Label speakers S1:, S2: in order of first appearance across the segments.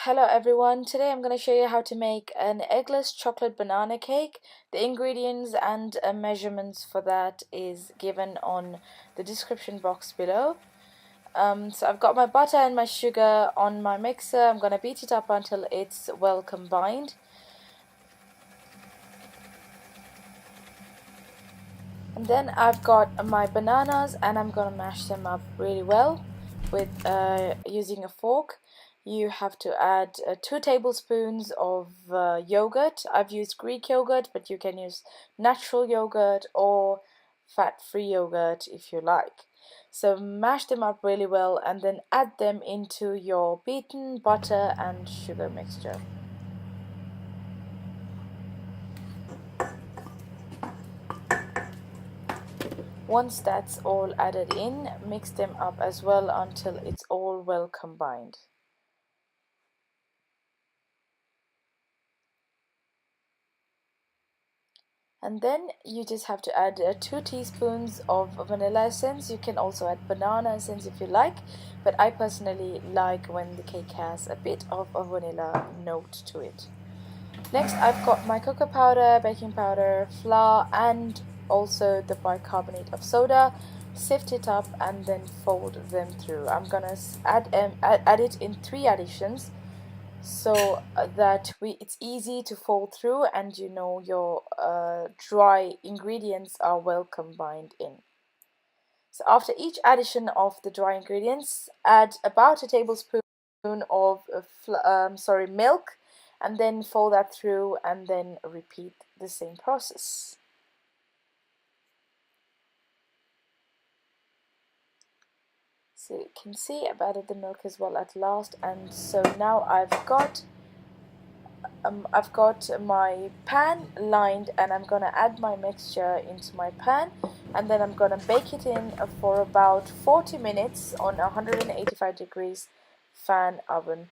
S1: Hello everyone, today I'm going to show you how to make an eggless chocolate banana cake. The ingredients and measurements for that is given on the description box below. So I've got my butter and my sugar on my mixer. I'm going to beat it up until it's well combined. And then I've got my bananas and I'm going to mash them up really well with using a fork. You have to add 2 tablespoons of yogurt. I've used Greek yogurt, but you can use natural yogurt or fat-free yogurt if you like. So mash them up really well and then add them into your beaten butter and sugar mixture. Once that's all added in, mix them up as well until it's all well combined. And then you just have to add 2 teaspoons of vanilla essence. You can also add banana essence if you like, but I personally like when the cake has a bit of a vanilla note to it. Next, I've got my cocoa powder, baking powder, flour, and also the bicarbonate of soda. Sift it up and then fold them through. I'm gonna add it in 3 additions, so that it's easy to fold through and you know your dry ingredients are well combined in. So after each addition of the dry ingredients, add about a tablespoon of milk, and then fold that through and then repeat the same process. So you can see I've added the milk as well at last, and so now I've got my pan lined, and I'm gonna add my mixture into my pan, and then I'm gonna bake it in for about 40 minutes on 185 degrees fan oven.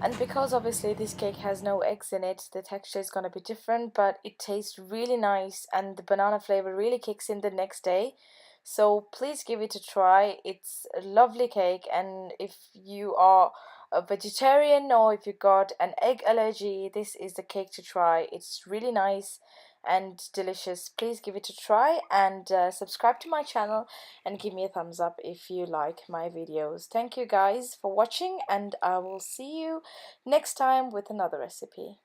S1: And because obviously this cake has no eggs in it, the texture is going to be different, but it tastes really nice and the banana flavor really kicks in the next day. So please give it a try. It's a lovely cake, and if you are a vegetarian or if you got an egg allergy, this is the cake to try. It's really nice and delicious. Please give it a try and subscribe to my channel and give me a thumbs up if you like my videos. Thank you guys for watching, and I will see you next time with another recipe.